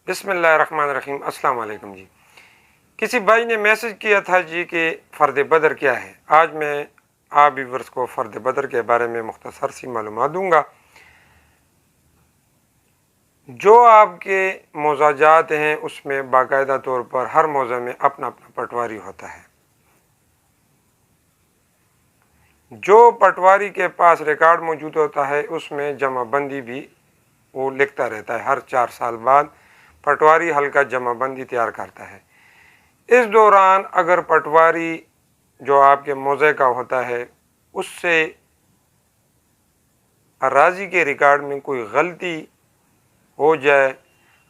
بسم اللہ الرحمن الرحیم۔ السلام علیکم جی۔ کسی بھائی نے میسج کیا تھا جی کہ فرد بدر کیا ہے۔ آج میں آپ ویورز کو فرد بدر کے بارے میں مختصر سی معلومات دوں گا۔ جو آپ کے موضوعات ہیں اس میں باقاعدہ طور پر ہر موضوع میں اپنا اپنا پٹواری ہوتا ہے۔ جو پٹواری کے پاس ریکارڈ موجود ہوتا ہے اس میں جمع بندی بھی وہ لکھتا رہتا ہے۔ ہر 4 سال بعد پٹواری ہلکا جمع بندی تیار کرتا ہے۔ اس دوران اگر پٹواری جو آپ کے موضوع کا ہوتا ہے اس سے اراضی کے ریکارڈ میں کوئی غلطی ہو جائے،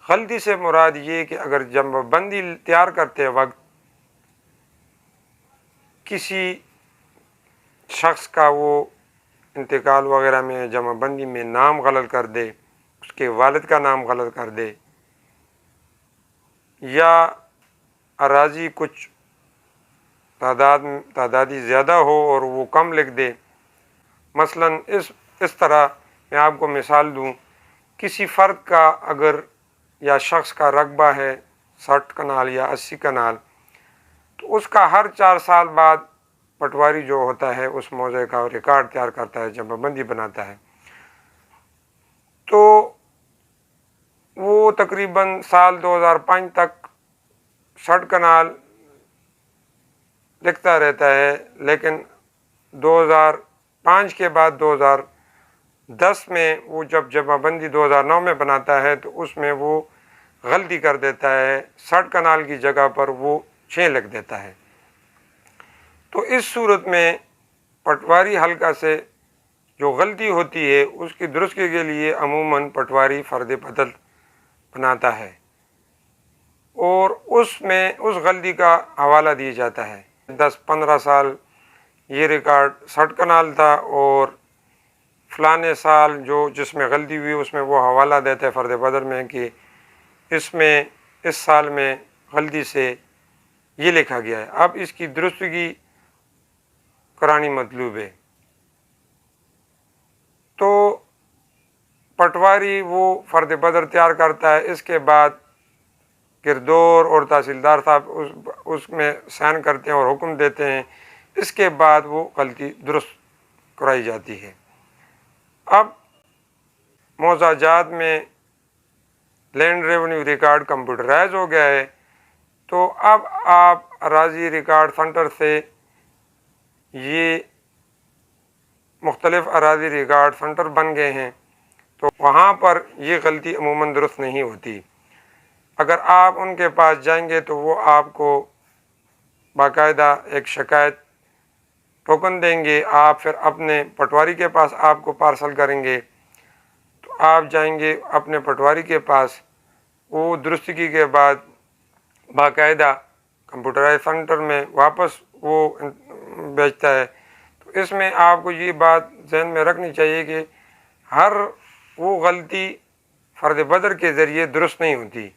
غلطی سے مراد یہ کہ اگر جمع بندی تیار کرتے وقت کسی شخص کا وہ انتقال وغیرہ میں جمع بندی میں نام غلط کر دے، اس کے والد کا نام غلط کر دے، یا اراضی کچھ تعدادی زیادہ ہو اور وہ کم لکھ دے، مثلا اس طرح میں آپ کو مثال دوں، کسی فرد کا اگر یا شخص کا رقبہ ہے 60 کنال یا 80 کنال، تو اس کا ہر 4 سال بعد پٹواری جو ہوتا ہے اس موضوع کا ریکارڈ تیار کرتا ہے، جمع بندی بناتا ہے۔ تو وہ تقریباً سال 2005 تک 60 کنال لکھتا رہتا ہے، لیکن 2005 کے بعد 2010 میں وہ جب جمع بندی 2009 میں بناتا ہے تو اس میں وہ غلطی کر دیتا ہے، 60 کنال کی جگہ پر وہ 6 لکھ دیتا ہے۔ تو اس صورت میں پٹواری حلقہ سے جو غلطی ہوتی ہے اس کی درستگی کے لیے عموماً پٹواری فرد بدل بناتا ہے اور اس میں اس غلطی کا حوالہ دیا جاتا ہے۔ 10-15 سال یہ ریکارڈ 60 کنال تھا اور فلانے سال جس میں غلطی ہوئی اس میں وہ حوالہ دیتا ہے فرد بدر میں کہ اس سال میں غلطی سے یہ لکھا گیا ہے، اب اس کی درستگی کرانی مطلوب ہے۔ تو پٹواری وہ فرد بدر تیار کرتا ہے، اس کے بعد گردور اور تحصیلدار صاحب اس میں سائن کرتے ہیں اور حکم دیتے ہیں، اس کے بعد وہ غلطی درست کرائی جاتی ہے۔ اب موضوعات میں لینڈ ریونیو ریکارڈ کمپیوٹرائز ہو گیا ہے، تو اب آپ اراضی ریکارڈ سینٹر سے یہ مختلف اراضی ریکارڈ سینٹر بن گئے ہیں، تو وہاں پر یہ غلطی عموماً درست نہیں ہوتی۔ اگر آپ ان کے پاس جائیں گے تو وہ آپ کو باقاعدہ ایک شکایت ٹوکن دیں گے، آپ پھر اپنے پٹواری کے پاس آپ کو پارسل کریں گے، تو آپ جائیں گے اپنے پٹواری کے پاس، وہ درستگی کے بعد باقاعدہ کمپیوٹرائز سینٹر میں واپس وہ بھیجتا ہے۔ تو اس میں آپ کو یہ بات ذہن میں رکھنی چاہیے کہ ہر وہ غلطی فرد بدر کے ذریعے درست نہیں ہوتی۔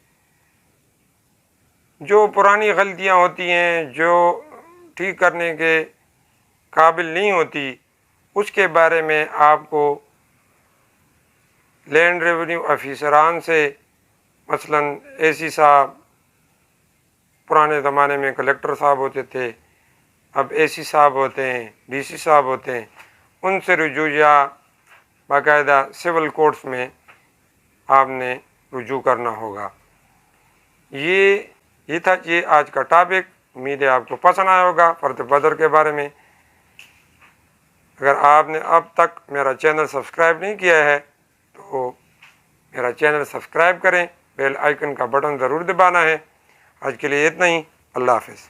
جو پرانی غلطیاں ہوتی ہیں جو ٹھیک کرنے کے قابل نہیں ہوتی، اس کے بارے میں آپ کو لینڈ ریونیو آفیسران سے، مثلا اے سی صاحب، پرانے زمانے میں کلیکٹر صاحب ہوتے تھے، اب اے سی صاحب ہوتے ہیں، ڈی سی صاحب ہوتے ہیں، ان سے رجوع یا باقاعدہ سول کورٹس میں آپ نے رجوع کرنا ہوگا۔ یہ تھا یہ آج کا ٹاپک۔ امید ہے آپ کو پسند آیا ہوگا فرد بدر کے بارے میں۔ اگر آپ نے اب تک میرا چینل سبسکرائب نہیں کیا ہے تو میرا چینل سبسکرائب کریں، بیل آئیکن کا بٹن ضرور دبانا ہے۔ آج کے لیے اتنا ہی، اللہ حافظ۔